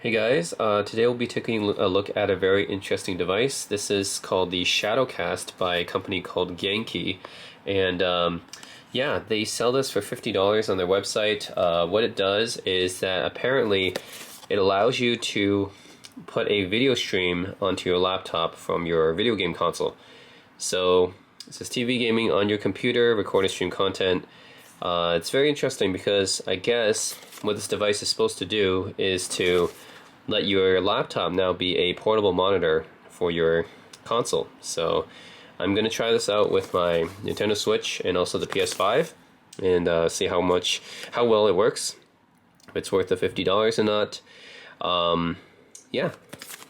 Hey guys, today we'll be taking a look at a very interesting device. This is called the Shadowcast by a company called Genki, and yeah, they sell this for $50 on their website. What it does is that apparently it allows you to put a video stream onto your laptop from your video game console. So this is TV gaming on your computer, record and stream content. It's very interesting because I guess what this device is supposed to do is to let your laptop now be a portable monitor for your console. So I'm going to try this out with my Nintendo Switch and also the PS5 and see how well it works, if it's worth the $50 or not. Yeah,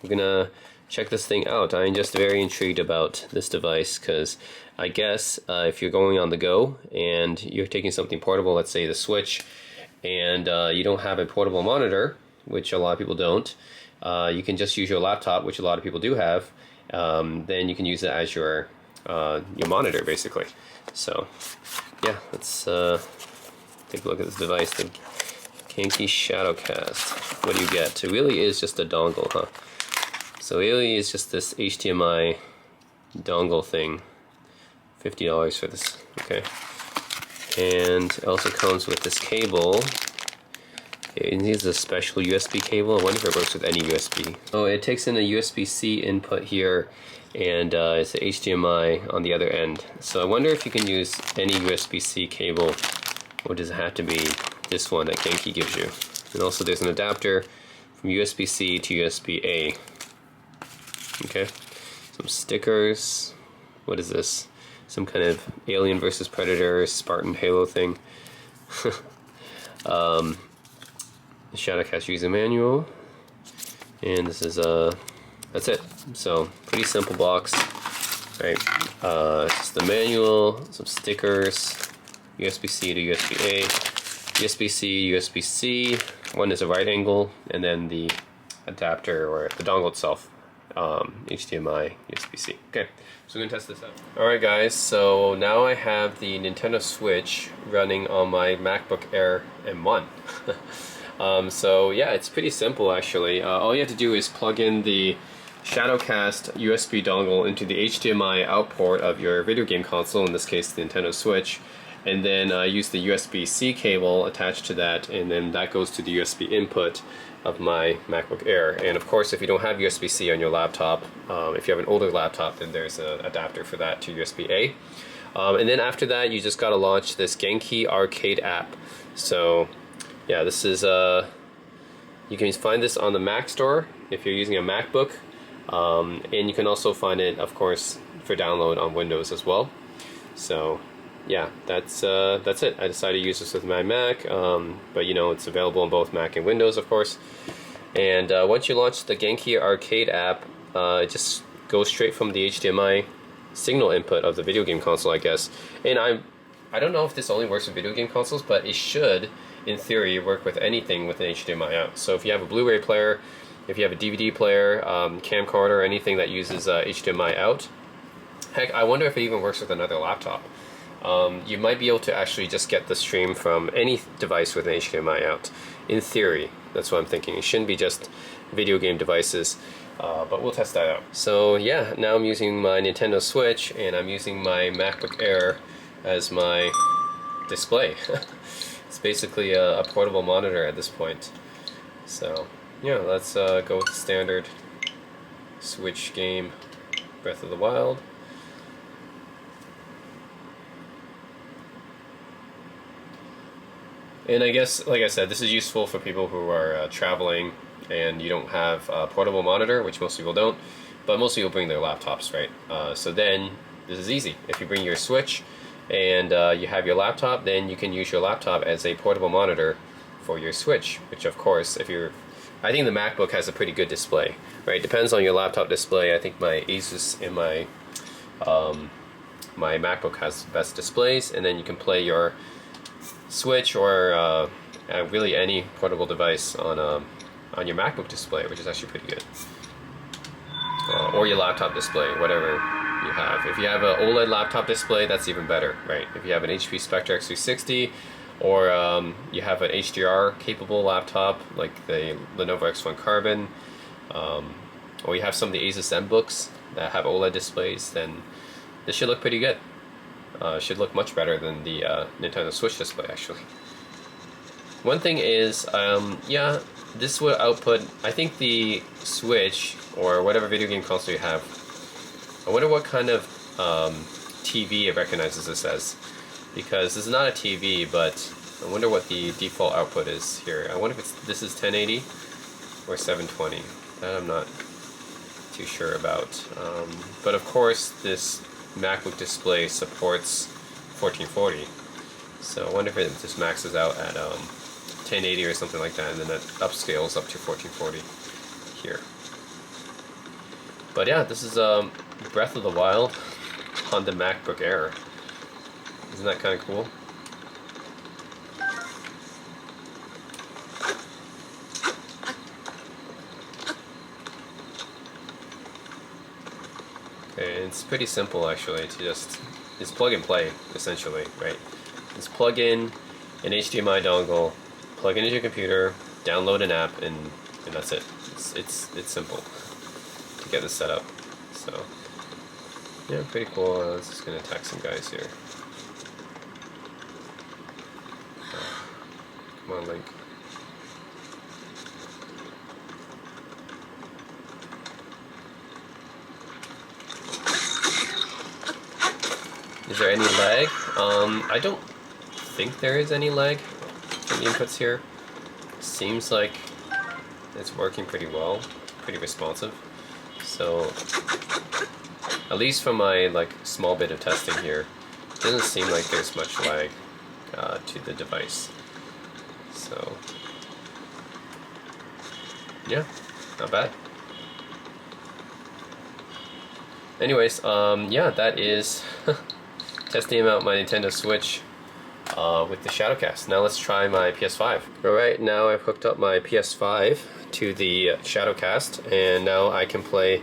we're gonna check this thing out. I'm just very intrigued about this device because I guess if you're going on the go and you're taking something portable, let's say the Switch, and you don't have a portable monitor, which a lot of people don't, you can just use your laptop, which a lot of people do have. Then you can use it as your monitor, basically. So yeah, let's take a look at this device, the Genki Shadowcast. What do you get? It really is just a dongle, huh? So it really is just this HDMI dongle thing. $50 for this, okay. And it also comes with this cable. Okay, and this is a special USB cable. I wonder if it works with any USB. Oh, it takes in a USB-C input here, and it's a HDMI on the other end. So I wonder if you can use any USB-C cable, or does it have to be this one that Genki gives you? And also there's an adapter from USB-C to USB-A. Okay, some stickers. What is this? Some kind of Alien versus Predator, Spartan Halo thing. Shadowcast user manual, and this is that's it. So pretty simple box, right? Just the manual, some stickers, USB-C to USB-A, USB-C, USB-C. One is a right angle, and then the adapter or the dongle itself, HDMI, USB-C. Okay, so we're gonna test this out. Alright guys, so now I have the Nintendo Switch running on my MacBook Air M1. So yeah, it's pretty simple actually. All you have to do is plug in the Shadowcast USB dongle into the HDMI out port of your video game console, in this case the Nintendo Switch, and then use the USB-C cable attached to that, and then that goes to the USB input of my MacBook Air. And of course, if you don't have USB-C on your laptop, if you have an older laptop, then there's an adapter for that to USB-A. And then after that, you just gotta launch this Genki Arcade app. So yeah, this is you can find this on the Mac store if you're using a MacBook, and you can also find it, of course, for download on Windows as well. So yeah, that's it. I decided to use this with my Mac, but you know, it's available on both Mac and Windows, of course. And once you launch the Genki Arcade app, it just goes straight from the HDMI signal input of the video game console, I guess. And I don't know if this only works with video game consoles, but it should, in theory, work with anything with an HDMI out. So if you have a Blu-ray player, if you have a DVD player, camcorder, anything that uses HDMI out, heck, I wonder if it even works with another laptop. You might be able to actually just get the stream from any device with an HDMI out. In theory, that's what I'm thinking. It shouldn't be just video game devices, but we'll test that out. So yeah, now I'm using my Nintendo Switch, and I'm using my MacBook Air as my display. It's basically a portable monitor at this point. So yeah, let's go with the standard Switch game, Breath of the Wild. And I guess, like I said, this is useful for people who are traveling and you don't have a portable monitor, which most people don't, but most people bring their laptops, right? So then this is easy. If you bring your Switch and you have your laptop, then you can use your laptop as a portable monitor for your Switch, which of course, I think the MacBook has a pretty good display, right? Depends on your laptop display. I think my Asus and my MacBook has the best displays, and then you can play your Switch or really any portable device on your MacBook display, which is actually pretty good. Or your laptop display, whatever you have. If you have an OLED laptop display, that's even better, right? If you have an HP Spectre X360 or you have an HDR capable laptop like the Lenovo X1 Carbon, or you have some of the Asus ZenBooks that have OLED displays, then this should look pretty good. Should look much better than the Nintendo Switch display, actually. One thing is, yeah, this will output, I think the Switch, or whatever video game console you have, I wonder what kind of TV it recognizes this as, because this is not a TV, but I wonder what the default output is here. I wonder if this is 1080 or 720. That I'm not too sure about. But of course, this MacBook display supports 1440, so I wonder if it just maxes out at 1080 or something like that, and then that upscales up to 1440 here. But yeah, this is Breath of the Wild on the MacBook Air. Isn't that kind of cool? Okay, it's pretty simple actually to just, it's plug and play essentially, right? Just plug in an HDMI dongle, plug it into your computer, download an app, and that's it. It's simple to get this set up. So yeah, pretty cool. I was just gonna attack some guys here. Come on, Link. Is there any lag? I don't think there is any lag from the inputs here. Seems like it's working pretty well, pretty responsive. So at least from my small bit of testing here, it doesn't seem like there's much lag to the device. So yeah, not bad. Anyways, yeah, that is testing out my Nintendo Switch with the Shadowcast. Now let's try my PS5. Alright, now I've hooked up my PS5 to the Shadowcast, and now I can play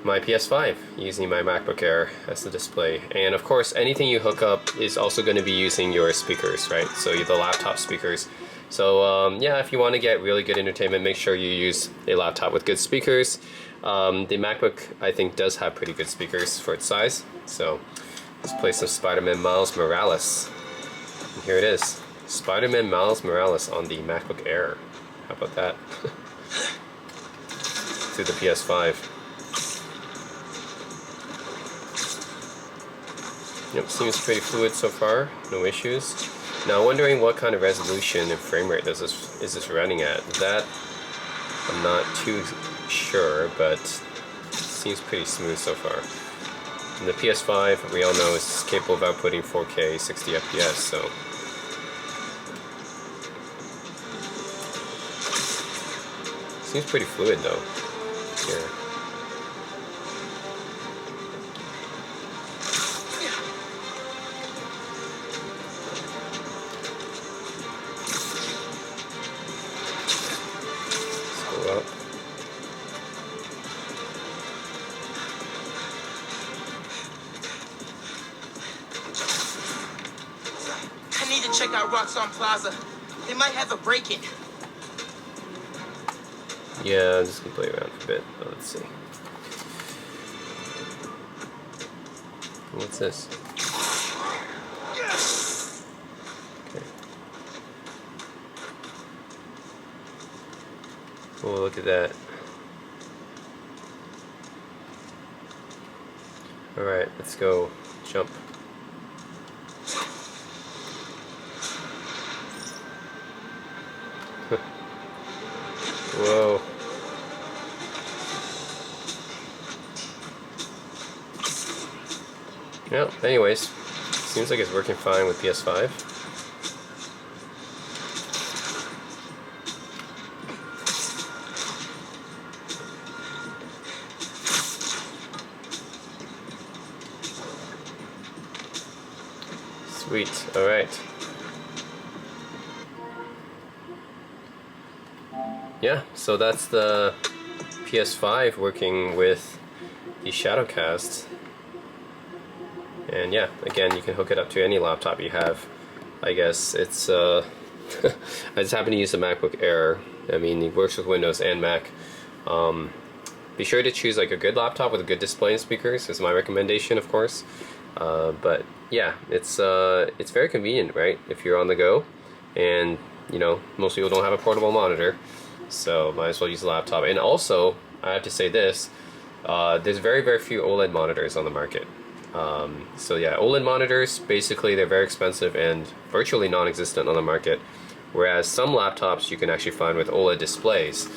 my PS5 using my MacBook Air as the display. And of course, anything you hook up is also going to be using your speakers, right? So the laptop speakers. So yeah, if you want to get really good entertainment, make sure you use a laptop with good speakers. The MacBook, I think, does have pretty good speakers for its size. So let's play some Spider-Man Miles Morales. And here it is, Spider-Man Miles Morales on the MacBook Air. How about that? Through the PS5. Yep, seems pretty fluid so far, no issues. Now wondering what kind of resolution and frame rate is this running at. That I'm not too sure, but it seems pretty smooth so far. And the PS5, we all know, is capable of outputting 4K 60 FPS, so seems pretty fluid though here. Let's go up. I need to check out Roxxon Plaza. They might have a break-in. Yeah, I'm just gonna play around for a bit. Oh, let's see. What's this? Okay. Oh, look at that. Alright, let's go jump. Whoa. Well, anyways, seems like it's working fine with PS5. Sweet, alright. Yeah, so that's the PS5 working with the Shadowcast. And yeah, again, you can hook it up to any laptop you have I guess it's I just happen to use the MacBook Air. I mean, it works with Windows and Mac. Be sure to choose like a good laptop with a good display and speakers is my recommendation, of course. But yeah, it's very convenient, right? If you're on the go, and you know, most people don't have a portable monitor, so might as well use a laptop. And also, I have to say this: there's very few OLED monitors on the market. So yeah, OLED monitors, basically they're very expensive and virtually non-existent on the market, whereas some laptops you can actually find with OLED displays,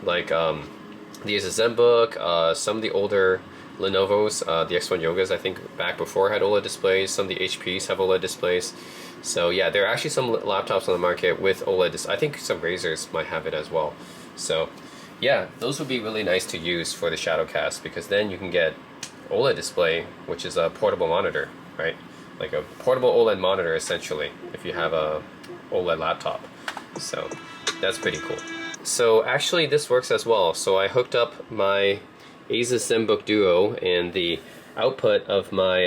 like the Asus ZenBook, some of the older Lenovo's, the X1 Yogas, I think back before had OLED displays, some of the HPs have OLED displays. So yeah, there are actually some laptops on the market with OLED I think some Razers might have it as well. So yeah, those would be really nice to use for the Shadowcast, because then you can get OLED display, which is a portable monitor, right? Like a portable OLED monitor, essentially, if you have a OLED laptop. So that's pretty cool. So actually this works as well. So I hooked up my Asus ZenBook Duo and the output of my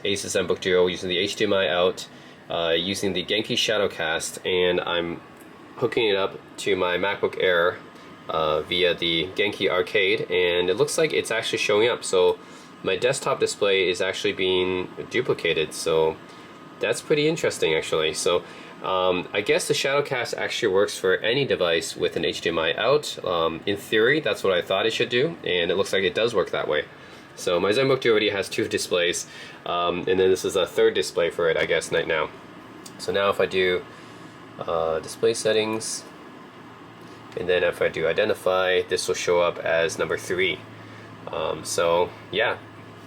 Asus ZenBook Duo using the HDMI out, using the Genki Shadowcast, and I'm hooking it up to my MacBook Air via the Genki Arcade, and it looks like it's actually showing up. So my desktop display is actually being duplicated, so that's pretty interesting actually. So I guess the Shadowcast actually works for any device with an HDMI out. In theory, that's what I thought it should do, and it looks like it does work that way. So my ZenBook Duo already has 2 displays, and then this is a 3rd display for it, I guess, right now. So now if I do display settings, and then if I do identify, this will show up as number 3. So yeah,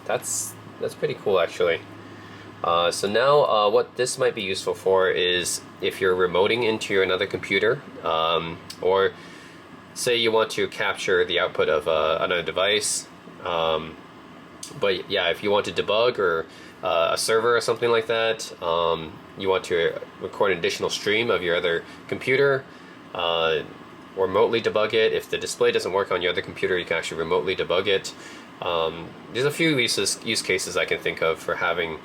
that's pretty cool actually. So now what this might be useful for is if you're remoting into another computer, or say you want to capture the output of another device, but yeah, if you want to debug or a server or something like that, you want to record an additional stream of your other computer, remotely debug it. If the display doesn't work on your other computer, you can actually remotely debug it. There's a few use cases I can think of for having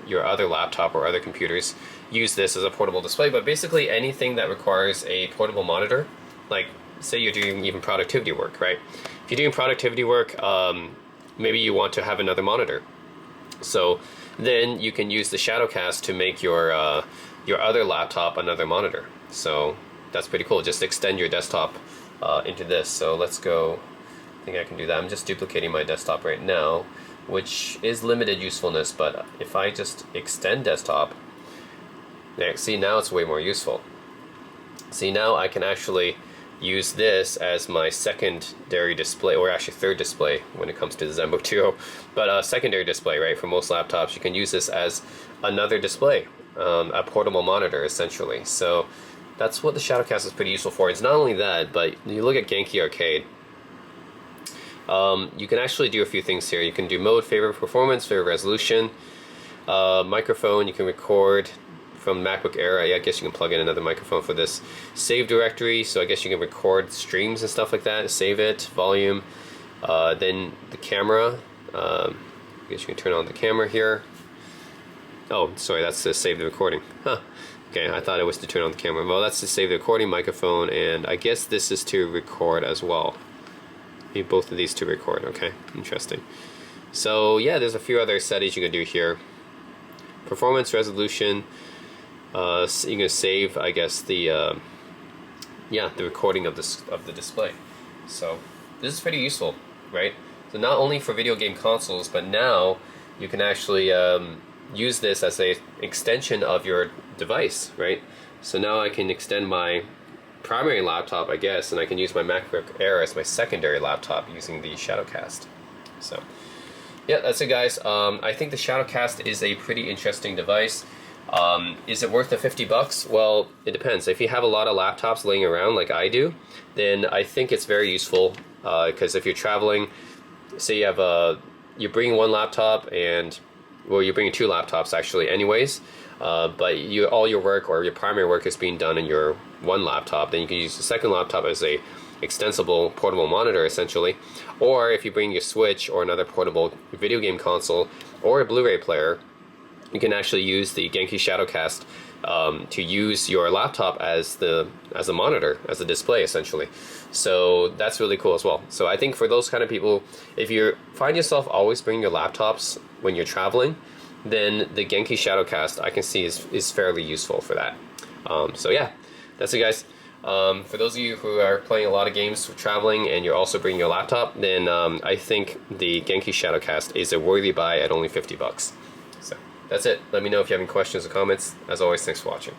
your other laptop or other computers use this as a portable display, but basically anything that requires a portable monitor, like say you're doing even productivity work, right? If you're doing productivity work, maybe you want to have another monitor. So then you can use the Shadowcast to make your other laptop another monitor. So that's pretty cool. Just extend your desktop into this. So let's go. I think I can do that. I'm just duplicating my desktop right now, which is limited usefulness, but if I just extend desktop, see, now it's way more useful. See, now I can actually use this as my secondary display, or actually 3rd display when it comes to the ZenBook Duo, but a secondary display, right? For most laptops, you can use this as another display, a portable monitor, essentially. So that's what the Shadowcast is pretty useful for. It's not only that, but you look at Genki Arcade, you can actually do a few things here. You can do mode, favorite performance, favorite resolution, microphone, you can record from MacBook Air. I guess you can plug in another microphone for this. Save directory, so I guess you can record streams and stuff like that, save it, volume. Then the camera, I guess you can turn on the camera here. Oh, sorry, that's to save the recording. Huh. Okay, I thought it was to turn on the camera. Well, that's to save the recording, microphone, and I guess this is to record as well. Need both of these to record. Okay, interesting. So yeah, there's a few other settings you can do here. Performance, resolution. So you can save, I guess, the recording of the display. So this is pretty useful, right? So not only for video game consoles, but now you can actually use this as a extension of your device, right? So now I can extend my primary laptop, I guess, and I can use my MacBook Air as my secondary laptop using the Shadowcast. So yeah, that's it, guys. I think the Shadowcast is a pretty interesting device. Is it worth the $50? Well, it depends. If you have a lot of laptops laying around like I do, then I think it's very useful, because if you're traveling, say you have you're bringing one laptop, and well, you're bringing 2 laptops actually anyways, but all your work or your primary work is being done in your one laptop, then you can use the second laptop as a extensible portable monitor, essentially. Or if you bring your Switch or another portable video game console or a Blu-ray player, you can actually use the Genki Shadowcast to use your laptop as a monitor, as a display essentially. So that's really cool as well. So I think for those kind of people, if you find yourself always bringing your laptops when you're traveling, then the Genki Shadowcast I can see is fairly useful for that. So yeah, that's it guys. For those of you who are playing a lot of games for traveling and you're also bringing your laptop, then I think the Genki Shadowcast is a worthy buy at only $50. So that's it. Let me know if you have any questions or comments. As always, thanks for watching.